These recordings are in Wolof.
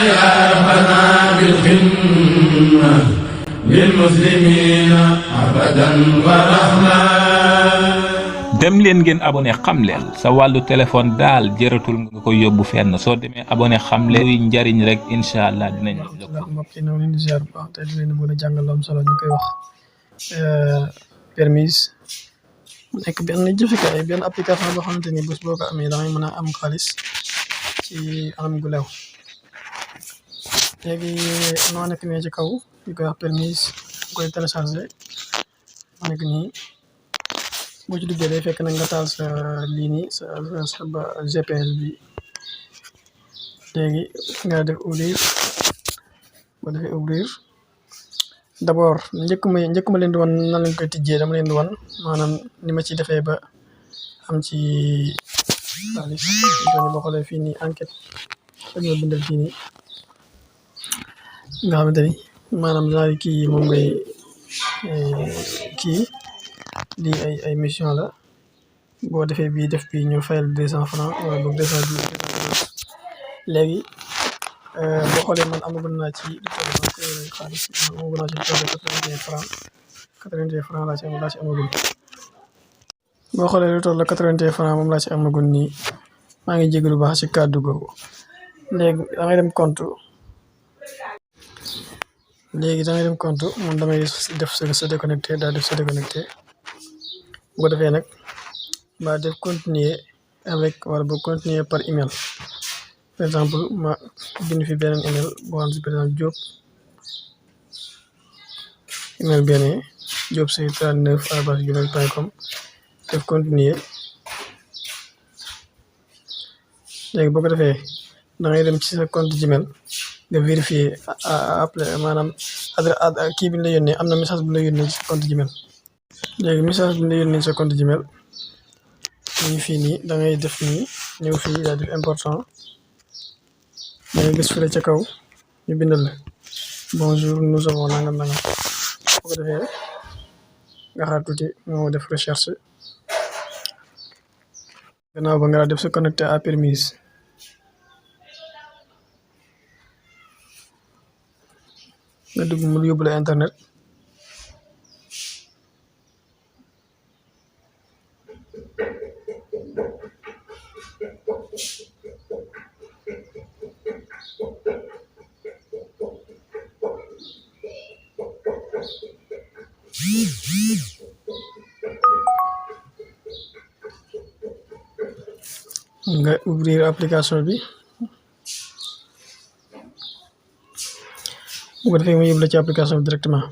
يا ربنا بالخدمة للمسلمين أبدا ورحمة. dem leen ngeen abonné xamleel sa wàllu téléphone daal jëratul nga koy yóbbu fenn soo demee abonné xamleel luy njariñ rek incha allah dinañ la jox. mbokk yi ñoo leen di ziar bu baax te di leen mën a jàngal am solo ñu koy wax permise mu nekk benn jëfikaay benn application boo xamante ni bés boo ko amee da ngay mën a am xaalis ci anam gu lew. léegi noo nekk nee ci kaw ñu koy wax permise ñu koy téléchargé moo nekk nii boo ci duggee day fekk nag nga taal sa lii nii sa GPS bi léegi nga def ouvrir boo defee ouvrir d'abord njëkk ma leen di wan nan lañ koy tijjee dama leen di wan maanaam ni ma ci defee ba am ci xaalis boo xoolee fii nii enquête dañoo bindal fii nii nga xamante ni maanaam genre kii moom ngay kii lii ay mission la boo defee bii def bii ñu fayal 200 francs wala boog 210 léegi boo xoolee man amagun naa ci xaalis amagun naa ci 81 francs 81 francs laa ci amagun boo xoolee lu toll 81 francs moom laa ci amagun nii maa ngi jégalu baax ci kàddu googu léegi da ngay dem compte moom damay def sa déconnecté daal def sa déconnecté bu ko defee nag ba def continuer avec wala ba continuer par email par exemple ma bind fi beneen email boo xam si par exemple Diop email beneen diopsey39@gmail.com def continuer léegi boo ko defee da ngay dem ci sa compte Gmail nga vérifier après maanaam adresse kii bi ñu la yónnee am na message bu ñu la yónnee ci sa compte Gmail léegi message bi ñu la yónnee ci sa compte Gmail ñu fii nii da ngay def nii ñëw fii daal def important da ngay gis fële ca kaw ñu bindal la bonjour nous avons nangam boo ko defee nga xaar tuuti moo def recherche gannaaw ba nga def sa connecté à permise nga dugg mu yóbbu la internet nga ouvrir application bi bu ko defee mu yóbbu la ci application bi directement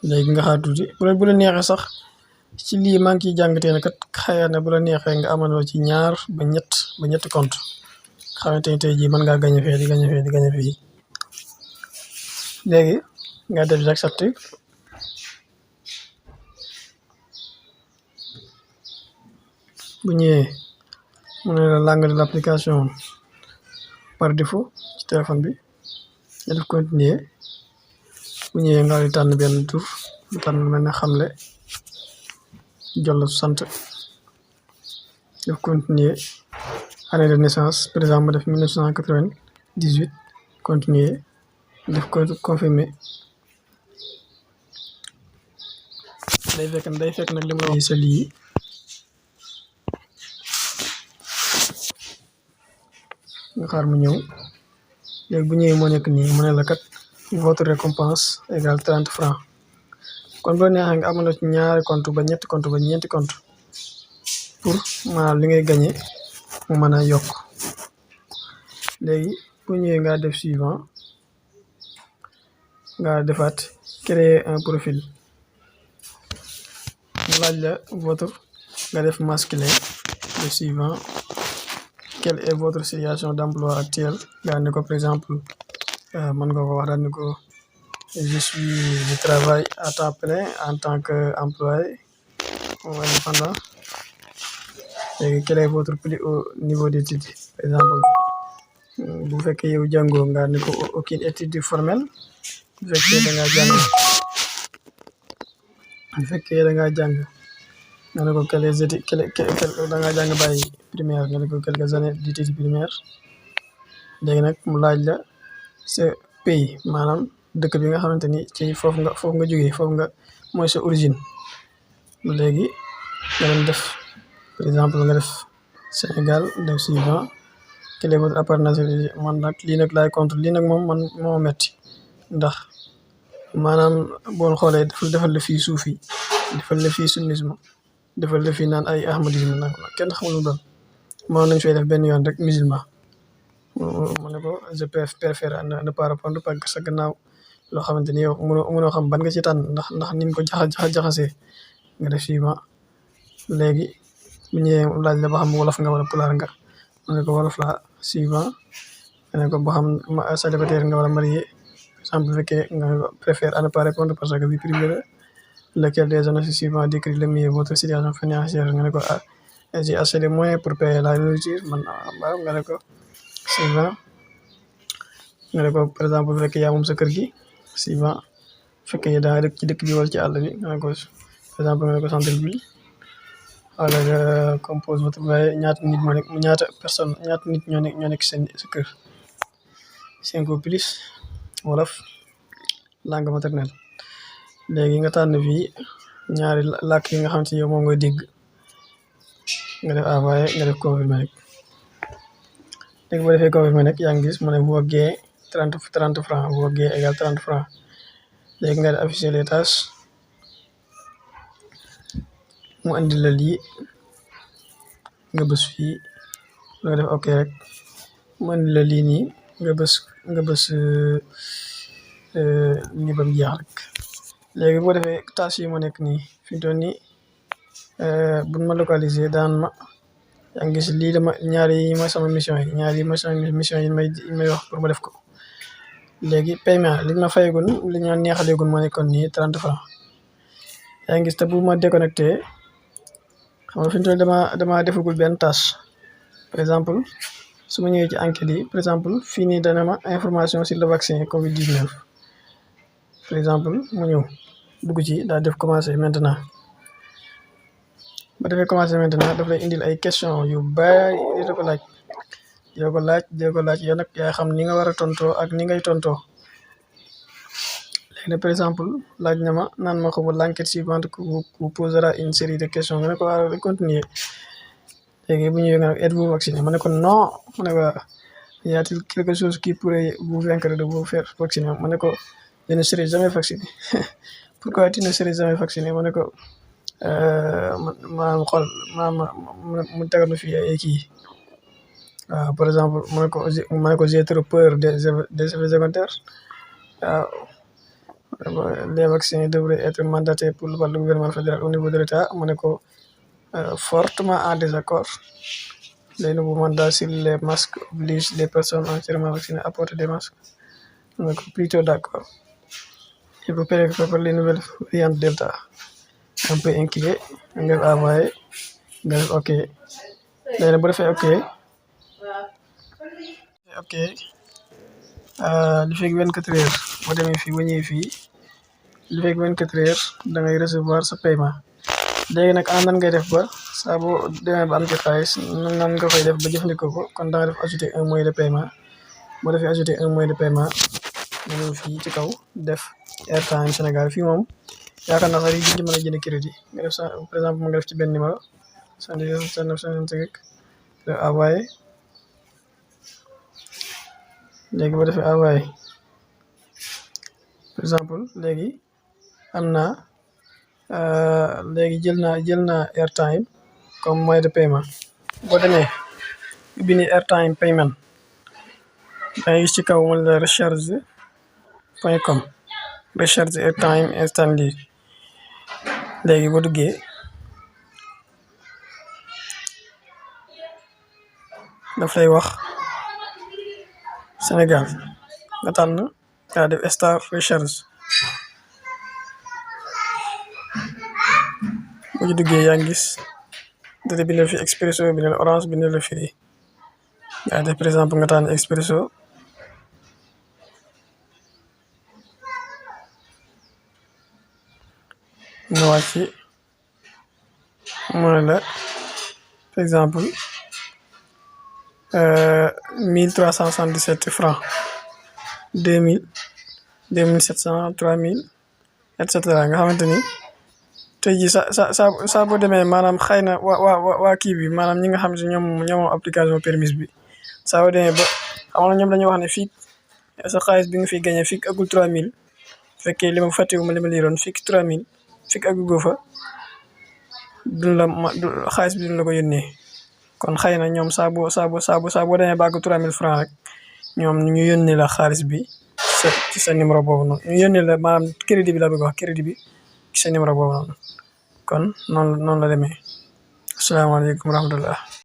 léegi nga xaar tuuti bu la neexee sax ci lii maa ngi ciy jàngatee ne kat xëy na bu la neexee nga amanoo ci ñaar ba ñetti compte xamante ni tey jii mën ngaa gañe fee di gañe fii léegi nga def j'accepte bu ñëwee mu ne la langue de l'application par défaut ci téléphone bi nga def continuer bu ñëwee nga di tànn benn tur bu tànn mel ne xamle jollo sant def continuer année de naissance par exemple ma def 1998 continuer def ko confirmer day fekk nag li ma wax sa lii nga xaar mu ñëw léegi bu ñëwee moo nekk nii mu ne la kat votre récompense égale 30 francs kon boo neexee nga amoon na ci ñaari compte ba ñetti compte ba ñeenti compte pour maanaam li ngay gagné mu mën a yokk léegi bu ñëwee nga def suivant nga defaat créer un profil mu laaj la votre nga def masculin le suivant quelle est votre situation d'emploi actuelle nga ne ko par exemple mën nga ko wax daal ni ko je travaille à temps plein en tant que employé ou indépendant léegi quel est votre plus haut niveau d'études par exemple bu fekkee yow jàngoo nga ne ko aucune étude formelle bu fekkee da ngaa jàng nga ne ko da ngaa jàng bàyyi primaire nga ne ko quelques années d'études primaire léegi nag mu laaj la sa pays maanaam dëkk bi nga xamante ni ci foofu nga jógee foofu nga mooy sa origine léegi nga dem def par exemple nga def Sénégal def suivant quelle est votre appartenance man nag lii nag laay contre lii nag moom man moo metti ndax maanaam boo xoolee defal la fii suufi defal la fii sunnisme defal la fii naan ay ahmadisme nag kenn xamul lu doon moo nañ fay def benn yoon rek musulman mu ne ko je préfère ne pas répondre parce que sa gannaaw loo xamante ni yow mënoo xam ban nga ci tànn ndax ni ko jaxasee nga def suivant léegi bu ñëwee laaj la ba xam wolof nga wala pulaar nga mu ne ko wolof la suivant nga ne ko ba xam célibataire nga wala marié par exemple bu fekkee nga préfère à ne pas répondre parce que vie privée lequel des années suivants décrit le mieux votre situation financière nga ne ko j'ai assez de moyens pour payer la nourriture man nga ne ko suivant nga ne ko par exemple bu fekkee yaa moom sa kër gi suivant bu fekkee daa dëkk ci dëkk bi wala ci àll bi nga ne ko par exemple nga ne ko centre ville wala nga compose votre loyer ñaata nit ñoo nekk sa kër 5 ou plus wolof langue maternelle léegi nga tànn fii ñaari làkk yi nga xam ci yow moom ngay dégg nga def envoyé nga def confirmer rek léegi boo defee confirmer nag yaa ngi gis mu ne voguer 30 francs voguer égal 30 francs léegi nga def afficher les tâches mu andi la lii nga bës fii nga def ok rek mu andi la lii nii nga bës lii ba mu jeex rek léegi boo defee tâches yi ma nekk nii fi mu toll nii buñ ma localiser daan ma yaa ngi gis lii dama ñaari yi mooy sama mission yi may wax pour ma def ko léegi paiement li ma fayegun li ñu neexaleegun ma nekkoon nii 30 francs yaa ngi gis te bu ma déconnecté xam nga fi mu toll dama defagul benn tâche par exemple su ma ñëwee ci enquête yi par exemple fii nii dana ma information sur le vaccin Covid-19 par exemple mu ñëw dugg ci daal def commencer maintenant ba defee commencer maintenant daf lay indil ay question yu bari di ko laaj yow nag yaa xam ni nga war a tontoo ak ni ngay tontoo léegi nag par exemple laaj na ma naan ma xamul l'enquête suivante vous posera une série de questions nga ne ko war a continuer léegi bu ñëwee nga ne êtes-vous vacciné ma ne ko non ma ne ko y a-t-il quelque chose qui pourrait vous vaincre de vous faire vacciner ma ne ko je ne serai jamais vacciné pourquoi tu ne serais jamais vacciné ma ne ko maanaam xool mu tegal ma fii ay kii waaw par exemple ma ne ko j'ai trop peur des effets secondaires waaw les vaccins devraient être mandatés par le gouvernement fédéral au niveau de l'État ma ne ko fortement en désaccord les nouveaux mandats sur les masques obligent les personnes entièrement vaccinées à porter des masques ma ne ko plutôt d'accord il faut préoccuper par les nouvelles variantes Delta un peu inquiet nga def envoyé nga def ok léegi nag bu defee ok li fekk 24 heures boo demee fii ba ñëwee fii li fekk 24 heures da ngay recevoir sa paiement léegi nag nan ngay def ba saa boo demee ba am ci xaalis nan nga koy def ba jëfandikoo ko kon da nga def ajouter un moyen de paiement boo defee ajouter un moyen de paiement nga ñëw fii ci kaw def airtime Sénégal fii moom yaakaar naa sax yi di mën a jënd crédit nga def par exemple nga def ci benn numéro 77 envoyé léegi boo defee envoyé par exemple léegi am naa léegi jël naa airtime comme moyen de paiement boo demee ubbi ni airtime payment da ngay gis ci kaw wala recharge.com recharge airtime instantly léegi boo duggee daf lay wax Sénégal nga tànn nga def star recharge boo ci duggee yaa ngi gis date bi ne la fi expresso bi ne la orange bi ne la free nga def par exemple nga tànn expresso nga wàcc mu ne la par exemple 1377 francs, 2000, 2700, 3000, et cetera. Nga xamante ni tey jii saa boo demee maanaam xëy na waa kii bi maanaam ñi nga xam ne ñoom application permis bi saa boo demee ba xam nga ñoom dañuy wax ne fii sa xaalis bi nga fi gagné fii agul 3000 fekkee li ma fàttewuma li ma liiroon fii 3000 fii agugoo fa xaalis bi duñ la ko yónnee. kon xëy na ñoom saa boo demee ba àgg 3000 francs rek ñoom ñu yónnee la xaalis bi ci sa numéro boobu noonu ñu yónnee la maanaam crédit bi la bëgg wax crédit bi ci sa numéro boobu noonu kon noonu la demee. asalaamaaleykum wa rahmatullah.